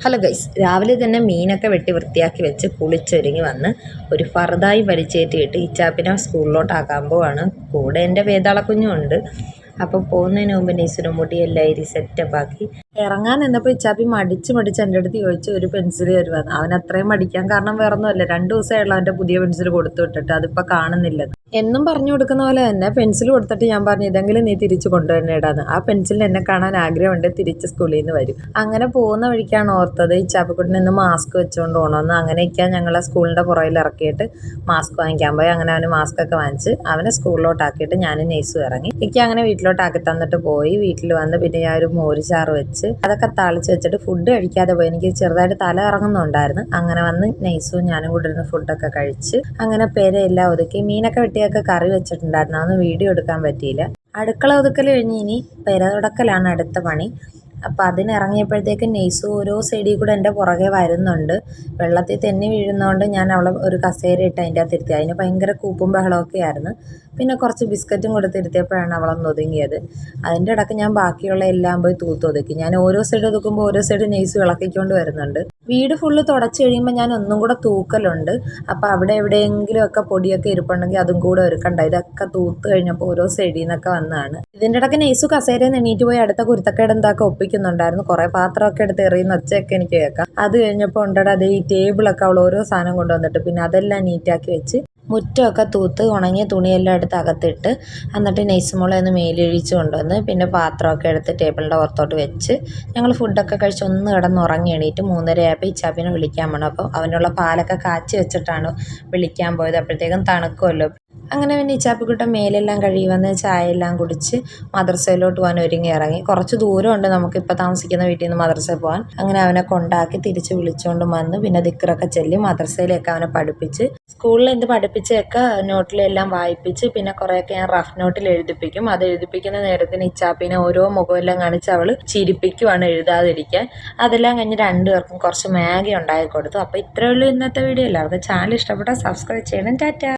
Hello guys, രാവിലെ തന്നെ മീനൊക്കെ വെട്ടി വൃത്തിയാക്കി വെച്ച് കുളിച്ചൊരുങ്ങി വന്ന് ഒരു ഫർദായി വലിച്ചേറ്റിയിട്ട് ഇച്ചാപ്പിനെ സ്കൂളിലോട്ടാക്കാൻ പോവാണ്. കൂടെ എൻ്റെ വേതാളക്കുഞ്ഞും ഉണ്ട്. അപ്പോൾ പോകുന്നതിന് മുമ്പ് നെയ്സിനും മുടി എല്ലാം സെറ്റപ്പാക്കി ഇറങ്ങാൻ നിന്നപ്പോൾ ഇച്ചാപ്പി മടിച്ച് എൻ്റെ അടുത്ത് ചോദിച്ചു ഒരു പെൻസിൽ തരുവാന്ന്. അവൻ അത്രയും മടിക്കാൻ കാരണം വേറൊന്നുമല്ല, 2 ദിവസമായുള്ള അവൻ്റെ പുതിയ പെൻസിൽ കൊടുത്തു വിട്ടിട്ട് അതിപ്പോൾ കാണുന്നില്ല. എന്നും പറഞ്ഞു കൊടുക്കുന്ന പോലെ തന്നെ പെൻസിൽ കൊടുത്തിട്ട് ഞാൻ പറഞ്ഞു ഇതെങ്കിലും നീ തിരിച്ച് കൊണ്ടുവന്നേടാന്ന്. ആ പെൻസിലിന് എന്നെ കാണാൻ ആഗ്രഹമുണ്ട്, തിരിച്ച് സ്കൂളിൽ നിന്ന് വരും. അങ്ങനെ പോകുന്ന വഴിക്കാണ് ഓർത്തത് ഇച്ചാപ്പിക്കുട്ടിന് ഇന്ന് മാസ്ക് വെച്ചുകൊണ്ട് പോകണമെന്ന്. അങ്ങനെയൊക്കെയാണ് ഞങ്ങളെ സ്കൂളിൻ്റെ പുറകിൽ ഇറക്കിയിട്ട് മാസ്ക് വാങ്ങിക്കാൻ പോയി. അങ്ങനെ അവന് മാസ്ക് ഒക്കെ വാങ്ങിച്ച് അവനെ സ്കൂളിലോട്ടാക്കിയിട്ട് ഞാനും നെയ്സും ഇറങ്ങി. എനിക്ക് അങ്ങനെ വീട്ടിലോട്ടാക്കി തന്നിട്ട് പോയി. വീട്ടിൽ വന്ന് പിന്നെ ഞാൻ ഒരു മോരുചാറ് വെച്ച് അതൊക്കെ താളിച്ച് വെച്ചിട്ട് ഫുഡ് കഴിക്കാതെ പോയി. എനിക്ക് ചെറുതായിട്ട് തല ഇറങ്ങുന്നുണ്ടായിരുന്നു. അങ്ങനെ വന്ന് നെയ്സും ഞാനും കൂടെ ഇരുന്ന് ഫുഡൊക്കെ കഴിച്ച് അങ്ങനെ പേരെല്ലാം ഒതുക്കി. മീനൊക്കെ വെട്ടിയൊക്കെ കറി വെച്ചിട്ടുണ്ടായിരുന്നു, അതൊന്നും വീഡിയോ എടുക്കാൻ പറ്റിയില്ല. അടുക്കള ഒതുക്കൽ കഴിഞ്ഞ് ഇനി പെര തുടക്കലാണ് അടുത്ത പണി. അപ്പം അതിനിറങ്ങിയപ്പോഴത്തേക്കും നെയ്സ് ഓരോ സൈഡിൽ കൂടെ എൻ്റെ പുറകെ വരുന്നുണ്ട്. വെള്ളത്തിൽ തെന്നി വീഴുന്നതുകൊണ്ട് ഞാൻ അവളെ ഒരു കസേര ഇട്ട് അതിൻ്റെ അകത്ത് ഇരുത്തി. അതിന് ഭയങ്കര കൂപ്പും ബഹളമൊക്കെ ആയിരുന്നു. പിന്നെ കുറച്ച് ബിസ്ക്കറ്റും കൊടുത്തിരുത്തിയപ്പോഴാണ് അവളൊന്ന് ഒതുങ്ങിയത്. അതിൻ്റെ ഇടയ്ക്ക് ഞാൻ ബാക്കിയുള്ള എല്ലാം പോയി തൂത്തൊതുക്കി. ഞാൻ ഓരോ സൈഡ് ഒതുക്കുമ്പോൾ ഓരോ സൈഡ് നെയ്സ് ഇളക്കിക്കൊണ്ട് വരുന്നുണ്ട്. വീട് ഫുള്ള് തുടച്ച് കഴിയുമ്പോൾ ഞാൻ ഒന്നും കൂടെ തൂക്കലുണ്ട്. അപ്പോൾ അവിടെ എവിടെയെങ്കിലുമൊക്കെ പൊടിയൊക്കെ ഇരിപ്പുണ്ടെങ്കിൽ അതും കൂടെ ഒരുക്കണ്ട. ഇതൊക്കെ തൂത്ത് കഴിഞ്ഞപ്പോൾ ഓരോ സൈഡിൽ നിന്നൊക്കെ വന്നതാണ്. ഇതിൻ്റെ ഇടയ്ക്ക് നെയ്സ് കസേരയിൽ നിന്ന് എണീറ്റ് പോയി അടുത്ത കുരുത്തക്കേട് എന്താക്കെ ഒപ്പിക്കുന്നുണ്ടായിരുന്നു. കുറേ പാത്രമൊക്കെ എടുത്ത് എറിയുന്ന ഒച്ചയൊക്കെ എനിക്ക് കേൾക്കാം. അത് കഴിഞ്ഞപ്പോൾ ഉണ്ടടാ അതേ ഈ ടേബിളൊക്കെ അവൾ ഓരോ സാധനം കൊണ്ടുവന്നിട്ട് പിന്നെ അതെല്ലാം നീറ്റാക്കി വെച്ച് മുറ്റമൊക്കെ തൂത്ത് ഉണങ്ങിയ തുണിയെല്ലാം എടുത്ത് അകത്തിട്ട് എന്നിട്ട് നെയ്സുമോളെ ഒന്ന് മേലൊഴിച്ച് കൊണ്ടുവന്ന് പിന്നെ പാത്രമൊക്കെ എടുത്ത് ടേബിളിൻ്റെ പുറത്തോട്ട് വെച്ച് ഞങ്ങൾ ഫുഡൊക്കെ കഴിച്ച് ഒന്ന് കിടന്നുറങ്ങി. എണീറ്റ് 3:30 ആയപ്പോൾ ഇച്ചാപ്പിനെ വിളിക്കാൻ പോകണം. അപ്പോൾ അവനുള്ള പാലൊക്കെ കാച്ചി വെച്ചിട്ടാണ് വിളിക്കാൻ പോയത്. അപ്പോഴത്തേക്കും തണുക്കുമല്ലോ. അങ്ങനെ പിന്നെ ഇച്ചാപ്പിക്കുട്ടൻ മേലെല്ലാം കഴുകി വന്ന് ചായയെല്ലാം കുടിച്ച് മദ്രസയിലോട്ട് പോകാൻ ഒരുങ്ങി ഇറങ്ങി. കുറച്ച് ദൂരമുണ്ട് നമുക്കിപ്പോൾ താമസിക്കുന്ന വീട്ടിൽ നിന്ന് മദ്രസയിൽ പോകാൻ. അങ്ങനെ അവനെ കൊണ്ടാക്കി തിരിച്ച് വിളിച്ചുകൊണ്ടും വന്ന് പിന്നെ ദിക്റൊക്കെ ചൊല്ലി മദ്രസയിലൊക്കെ അവനെ പഠിപ്പിച്ച് സ്കൂളിൽ എന്ത് പഠിപ്പിച്ചൊക്കെ നോട്ടിലെല്ലാം വായിപ്പിച്ച് പിന്നെ കുറേയൊക്കെ ഞാൻ റഫ് നോട്ടിൽ എഴുതിപ്പിക്കും. അത് എഴുതിപ്പിക്കുന്ന നേരത്തിന് ഇച്ചാപ്പിനെ ഓരോ മുഖമെല്ലാം കാണിച്ച് അവൾ ചിരിപ്പിക്കുവാണ് എഴുതാതിരിക്കാൻ. അതെല്ലാം കഴിഞ്ഞ് 2 പേർക്കും കുറച്ച് മാഗി ഉണ്ടാക്കി കൊടുത്തു. അപ്പോൾ ഇത്രയേ ഉള്ളൂ ഇന്നത്തെ വീഡിയോ. എല്ലാവർക്കും ചാനൽ ഇഷ്ടപ്പെട്ടാൽ സബ്സ്ക്രൈബ് ചെയ്യണം. ടാറ്റാ.